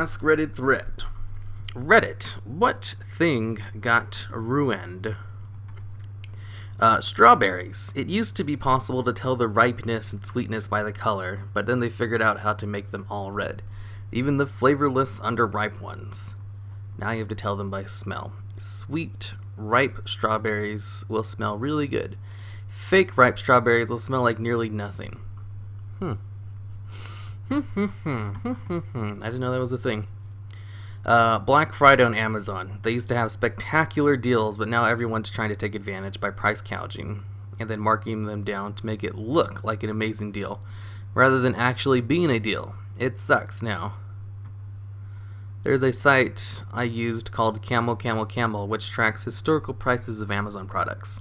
Askreddit thread. Reddit, what thing got ruined? Strawberries. It used to be possible to tell the ripeness and sweetness by the color, but then they figured out how to make them all red. Even the flavorless, underripe ones. Now you have to tell them by smell. Sweet, ripe strawberries will smell really good. Fake ripe strawberries will smell like nearly nothing. I didn't know that was a thing. Black Friday on Amazon. They used to have spectacular deals, but now everyone's trying to take advantage by price gouging and then marking them down to make it look like an amazing deal, rather than actually being a deal. It sucks now. There's a site I used called Camel, which tracks historical prices of Amazon products.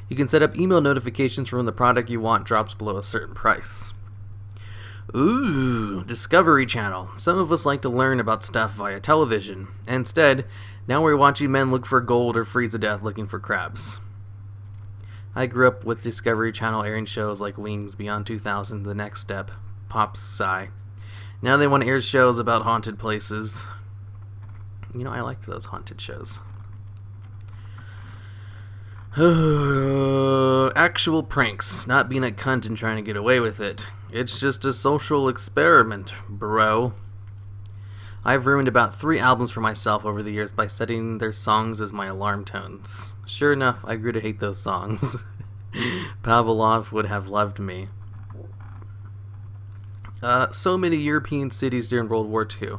You can set up email notifications for when the product you want drops below a certain price. Ooh, Discovery Channel. Some of us like to learn about stuff via television. Instead, now we're watching men look for gold or freeze to death looking for crabs. I grew up with Discovery Channel airing shows like Wings, Beyond 2000, The Next Step, Pop's Sigh. Now they want to air shows about haunted places. You know, I liked those haunted shows. Actual pranks, not being a cunt and trying to get away with it. It's just a social experiment, bro. I've ruined about 3 albums for myself over the years by setting their songs as my alarm tones. Sure enough, I grew to hate those songs. Pavlov would have loved me. So many European cities during World War II.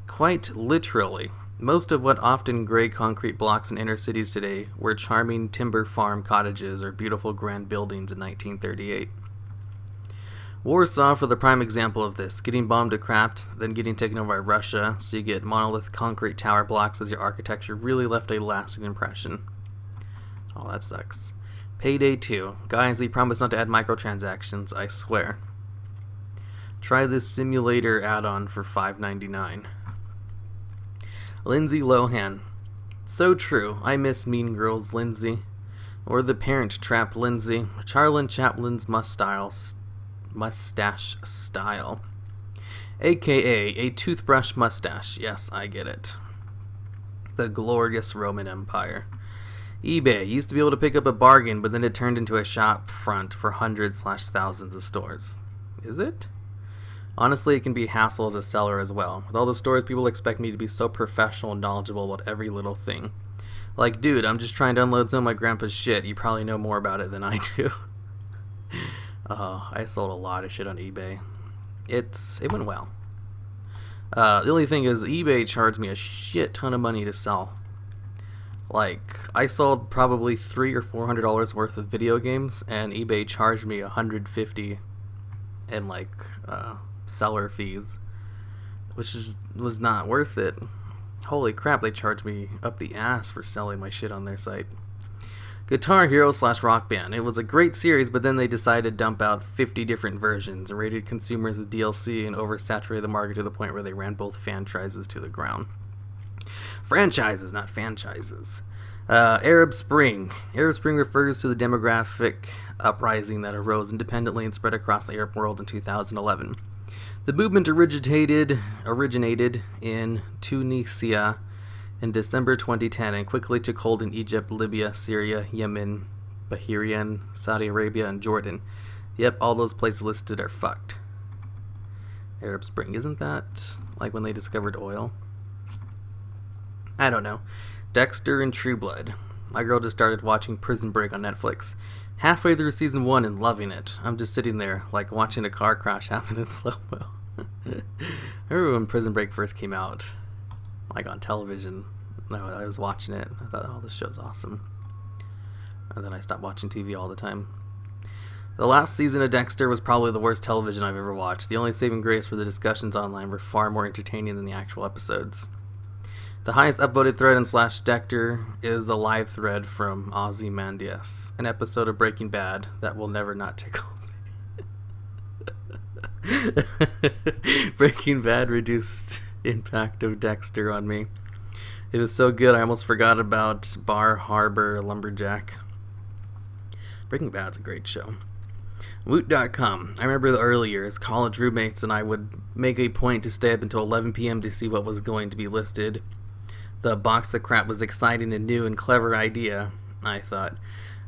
Quite literally. Most of what often gray concrete blocks in inner cities today were charming timber farm cottages or beautiful grand buildings in 1938. Warsaw for the prime example of this, getting bombed to crap, then getting taken over by Russia, so you get monolith concrete tower blocks as your architecture really left a lasting impression. Oh, that sucks. Payday 2. Guys, we promise not to add microtransactions, I swear. Try this simulator add-on for $5.99. Lindsay Lohan. So true. I miss Mean Girls, Lindsay. Or The Parent Trap, Lindsay. Charlene Chaplin's mustache style. AKA a toothbrush mustache. Yes, I get it. The glorious Roman Empire. eBay used to be able to pick up a bargain, but then it turned into a shop front for hundreds/thousands of stores. Is it? Honestly, it can be a hassle as a seller as well. With all the stores, people expect me to be so professional and knowledgeable about every little thing. Like, dude, I'm just trying to unload some of my grandpa's shit. You probably know more about it than I do. I sold a lot of shit on eBay. It went well. The only thing is, eBay charged me a shit ton of money to sell. Like, I sold probably $300 or $400 worth of video games, and eBay charged me $150 in seller fees, which was not worth it. Holy crap, they charged me up the ass for selling my shit on their site. Guitar Hero / Rock Band. It was a great series, but then they decided to dump out 50 different versions, rated consumers with DLC, and oversaturated the market to the point where they ran both franchises to the ground. Franchises, not franchises. Arab Spring. Arab Spring refers to the demographic uprising that arose independently and spread across the Arab world in 2011. The movement originated in Tunisia in December 2010 and quickly took hold in Egypt, Libya, Syria, Yemen, Bahrain, Saudi Arabia, and Jordan. Yep, all those places listed are fucked. Arab Spring, isn't that like when they discovered oil? I don't know. Dexter and True Blood. My girl just started watching Prison Break on Netflix. Halfway through season 1 and loving it. I'm just sitting there, like watching a car crash happen in slow-mo. I remember when Prison Break first came out, like on television. I was watching it. I thought, oh, this show's awesome. And then I stopped watching TV all the time. The last season of Dexter was probably the worst television I've ever watched. The only saving grace were the discussions online were far more entertaining than the actual episodes. The highest upvoted thread in /Dexter is the live thread from Ozymandias, an episode of Breaking Bad that will never not tickle me. Breaking Bad reduced impact of Dexter on me. It was so good I almost forgot about Bar Harbor Lumberjack. Breaking Bad's a great show. Woot.com. I remember the early years. College roommates and I would make a point to stay up until 11 p.m. to see what was going to be listed. The box of crap was exciting and new and clever idea, I thought.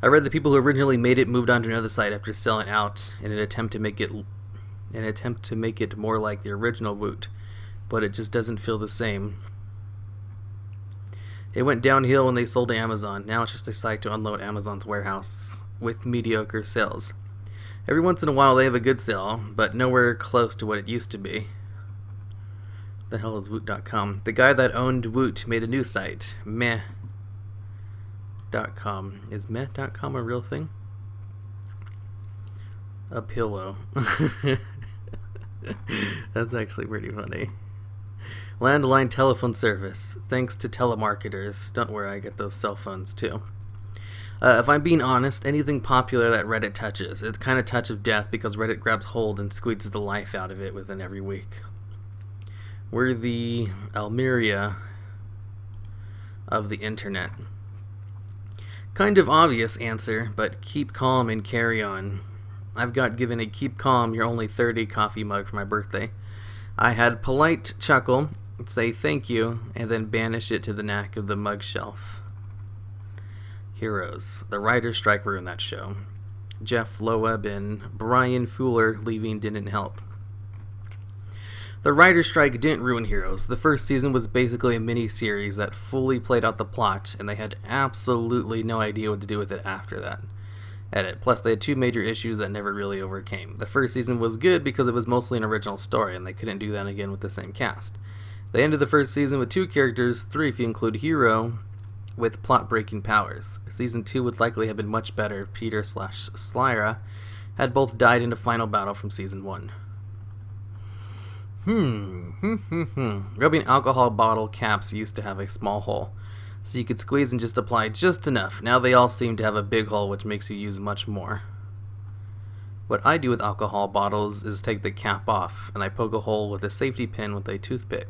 I read the people who originally made it moved on to another site after selling out in an attempt to make it more like the original Woot, but it just doesn't feel the same. It went downhill when they sold to Amazon. Now it's just a site to unload Amazon's warehouse with mediocre sales. Every once in a while they have a good sale, but nowhere close to what it used to be. The hell is Woot.com? The guy that owned Woot made a new site, Meh.com. Is Meh.com a real thing? A pillow. That's actually pretty funny. Landline telephone service. Thanks to telemarketers. Don't worry, I get those cell phones too. If I'm being honest, anything popular that Reddit touches, it's kind of touch of death because Reddit grabs hold and squeezes the life out of it within every week. We're the Almeria of the internet. Kind of obvious answer, but keep calm and carry on. I've got given a keep calm, you're only 30 coffee mug for my birthday. I had polite chuckle, say thank you, and then banish it to the knack of the mug shelf. Heroes. The writer's strike ruined that show. Jeff Loeb and Brian Fuller leaving didn't help. The writer's strike didn't ruin Heroes. The first season was basically a mini-series that fully played out the plot, and they had absolutely no idea what to do with it after that. Edit. Plus, they had two major issues that never really overcame. The first season was good because it was mostly an original story, and they couldn't do that again with the same cast. They ended the first season with 2 characters, 3 if you include Hero, with plot-breaking powers. Season 2 would likely have been much better if Peter/Slyra had both died in the final battle from Season 1. Rubbing alcohol bottle caps used to have a small hole, so you could squeeze and just apply just enough. Now they all seem to have a big hole, which makes you use much more. What I do with alcohol bottles is take the cap off, and I poke a hole with a safety pin with a toothpick.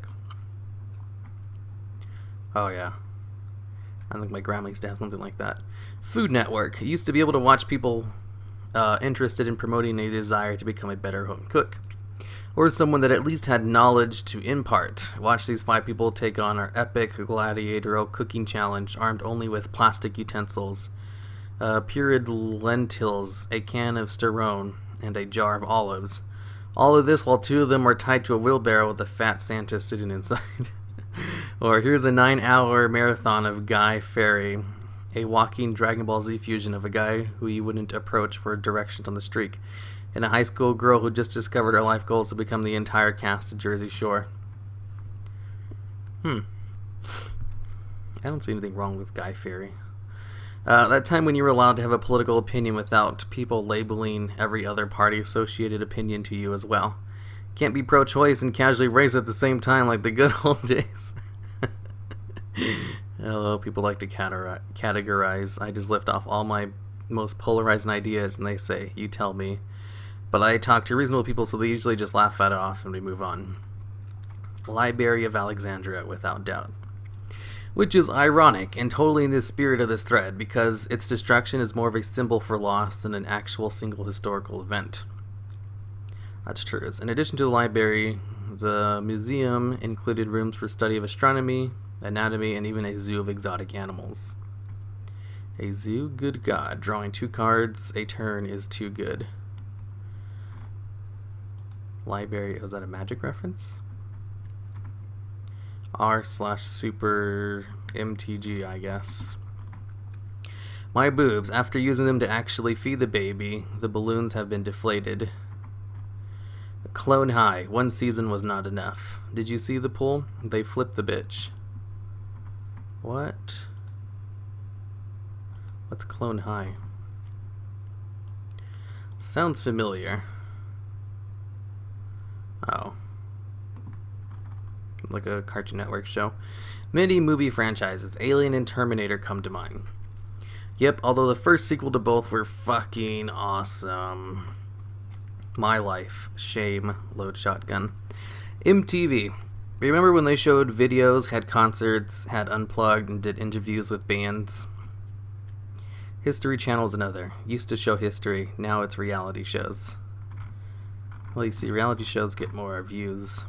Oh yeah. I think my grandma used to have something like that. Food Network. Used to be able to watch people interested in promoting a desire to become a better home cook, or someone that at least had knowledge to impart. Watch these 5 people take on our epic gladiatorial cooking challenge, armed only with plastic utensils, pureed lentils, a can of sterone, and a jar of olives. All of this while 2 of them are tied to a wheelbarrow with a fat Santa sitting inside. Or here's a 9-hour marathon of Guy Fieri, a walking Dragon Ball Z fusion of a guy who you wouldn't approach for directions on the street, and a high school girl who just discovered her life goals to become the entire cast of Jersey Shore. I don't see anything wrong with Guy Fieri. That time when you were allowed to have a political opinion without people labeling every other party-associated opinion to you as well. Can't be pro-choice and casually race at the same time like the good old days. Hello, people like to categorize. I just lift off all my most polarizing ideas and they say, you tell me. But I talk to reasonable people, so they usually just laugh it off and we move on. Library of Alexandria, without doubt. Which is ironic and totally in the spirit of this thread, because its destruction is more of a symbol for loss than an actual single historical event. That's true. In addition to the library, the museum included rooms for study of astronomy, anatomy, and even a zoo of exotic animals. A zoo? Good God. Drawing 2 cards a turn is too good. Library, was that a magic reference? R/super MTG, I guess. My boobs. After using them to actually feed the baby, the balloons have been deflated. Clone High. 1 season was not enough. Did you see the pool? They flipped the bitch. What? What's Clone High? Sounds familiar. Oh. Like a Cartoon Network show. Many movie franchises, Alien and Terminator, come to mind. Yep, although the first sequel to both were fucking awesome. My Life. Shame. Load shotgun. MTV. Remember when they showed videos, had concerts, had unplugged, and did interviews with bands? History Channel's another. Used to show history, now it's reality shows. Well, you see, reality shows get more views,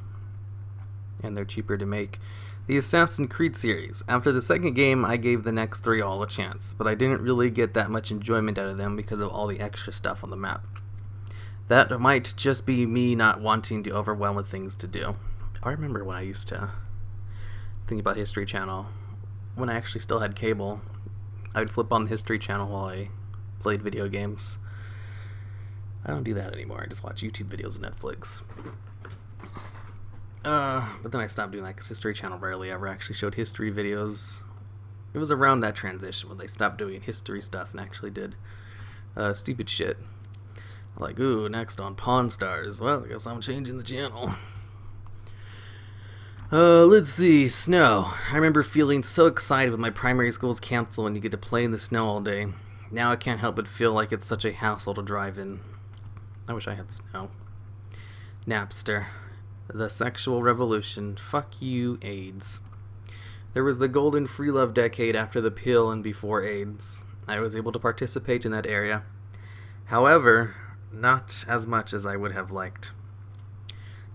and they're cheaper to make. The Assassin's Creed series. After the second game, I gave the next 3 all a chance, but I didn't really get that much enjoyment out of them because of all the extra stuff on the map. That might just be me not wanting to overwhelm with things to do. I remember when I used to think about History Channel. When I actually still had cable, I would flip on the History Channel while I played video games. I don't do that anymore. I just watch YouTube videos and Netflix. But then I stopped doing that because History Channel rarely ever actually showed history videos. It was around that transition when they stopped doing history stuff and actually did stupid shit. Like, ooh, next on Pawn Stars. Well, I guess I'm changing the channel. Let's see, snow. I remember feeling so excited when my primary school's canceled and you get to play in the snow all day. Now I can't help but feel like it's such a hassle to drive in. I wish I had snow. Napster. The sexual revolution. Fuck you, AIDS. There was the golden free love decade after the pill and before AIDS. I was able to participate in that area. However, not as much as I would have liked.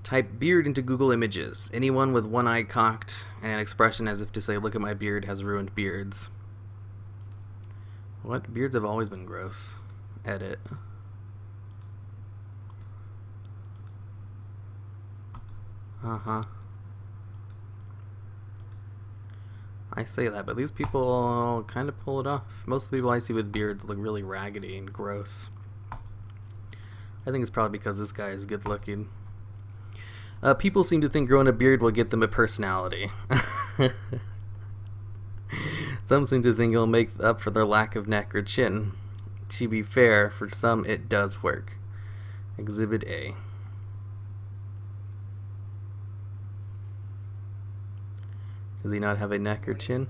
Type beard into Google Images. Anyone with one eye cocked and an expression as if to say, look at my beard, has ruined beards. What? Beards have always been gross. Edit. Uh-huh. I say that, but these people kind of pull it off. Most of the people I see with beards look really raggedy and gross. I think it's probably because this guy is good looking. People seem to think growing a beard will get them a personality. Some seem to think it'll make up for their lack of neck or chin. To be fair, for some it does work. Exhibit A. Does he not have a neck or chin?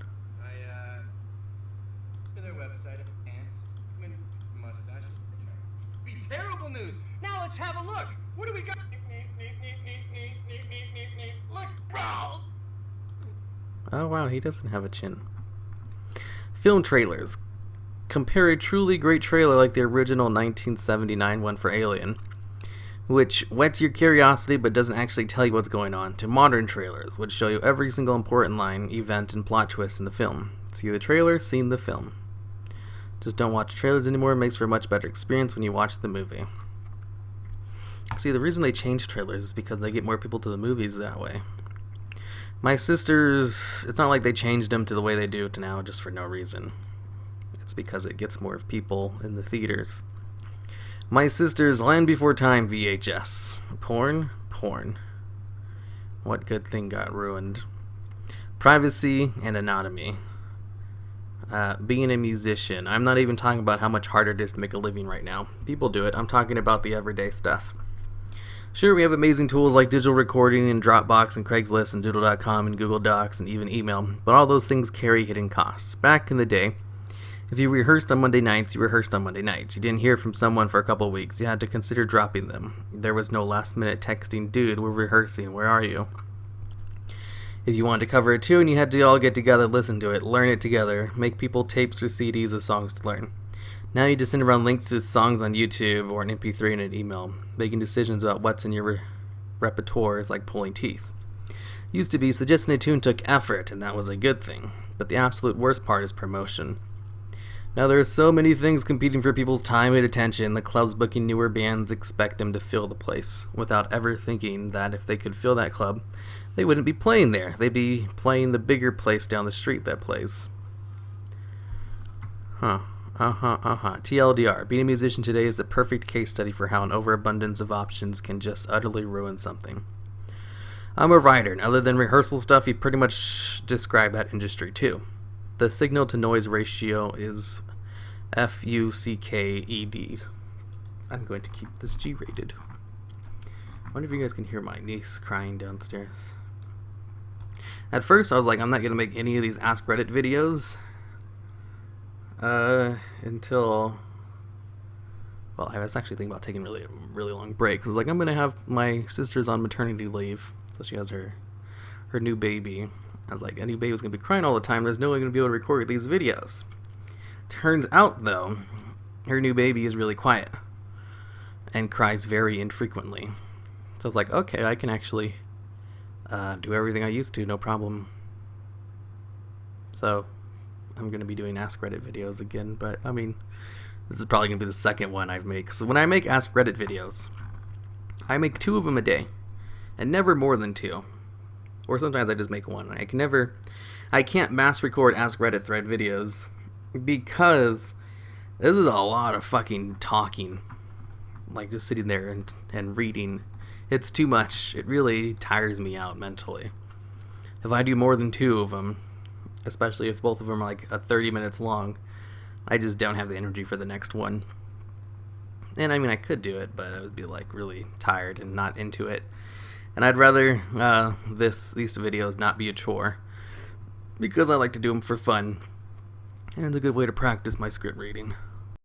To their website, pants, mustache. Be terrible news. Now let's have a look. What do we got? Look, rolls. Oh wow, he doesn't have a chin. Film trailers. Compare a truly great trailer like the original 1979 one for Alien, which whets your curiosity but doesn't actually tell you what's going on, to modern trailers, which show you every single important line, event, and plot twist in the film. See the trailer, seen the film. Just don't watch trailers anymore. It makes for a much better experience when you watch the movie. See, the reason they change trailers is because they get more people to the movies that way. My sisters, it's not like they changed them to the way they do it now just for no reason. It's because it gets more people in the theaters. My sister's Land Before Time VHS. Porn? Porn. What good thing got ruined? Privacy and anatomy. Being a musician. I'm not even talking about how much harder it is to make a living right now. People do it. I'm talking about the everyday stuff. Sure, we have amazing tools like digital recording and Dropbox and Craigslist and Doodle.com and Google Docs and even email, but all those things carry hidden costs. Back in the day, if you rehearsed on Monday nights, you rehearsed on Monday nights. You didn't hear from someone for a couple weeks. You had to consider dropping them. There was no last-minute texting, dude, we're rehearsing, where are you? If you wanted to cover a tune, you had to all get together, listen to it, learn it together, make people tapes or CDs of songs to learn. Now you just send around links to songs on YouTube or an MP3 in an email. Making decisions about what's in your repertoire is like pulling teeth. Used to be, suggesting a tune took effort, and that was a good thing. But the absolute worst part is promotion. Now there are so many things competing for people's time and attention. The clubs booking newer bands expect them to fill the place, without ever thinking that if they could fill that club, they wouldn't be playing there. They'd be playing the bigger place down the street that plays. TLDR. Being a musician today is the perfect case study for how an overabundance of options can just utterly ruin something. I'm a writer, and other than rehearsal stuff, you pretty much describe that industry too. The signal-to-noise ratio is FUCKED. I'm going to keep this G-rated. I wonder if you guys can hear my niece crying downstairs. At first, I was like, I'm not going to make any of these Askreddit videos. Until... Well, I was actually thinking about taking a really long break. I was like, I'm going to have my sister's on maternity leave. So she has her new baby. I was like, any baby's going to be crying all the time. There's no way I'm going to be able to record these videos. Turns out, though, her new baby is really quiet and cries very infrequently. So I was like, okay, I can actually do everything I used to, no problem. So I'm going to be doing Askreddit videos again, but I mean, this is probably going to be the second one I've made. Because when I make Askreddit videos, I make 2 of them a day, and never more than 2. Or sometimes I just make 1. I can't mass record Askreddit thread videos because this is a lot of fucking talking. Like just sitting there and reading. It's too much. It really tires me out mentally. If I do more than 2 of them, especially if both of them are like 30 minutes long, I just don't have the energy for the next one. And I mean, I could do it, but I would be like really tired and not into it. And I'd rather these videos not be a chore, because I like to do them for fun, and it's a good way to practice my script reading.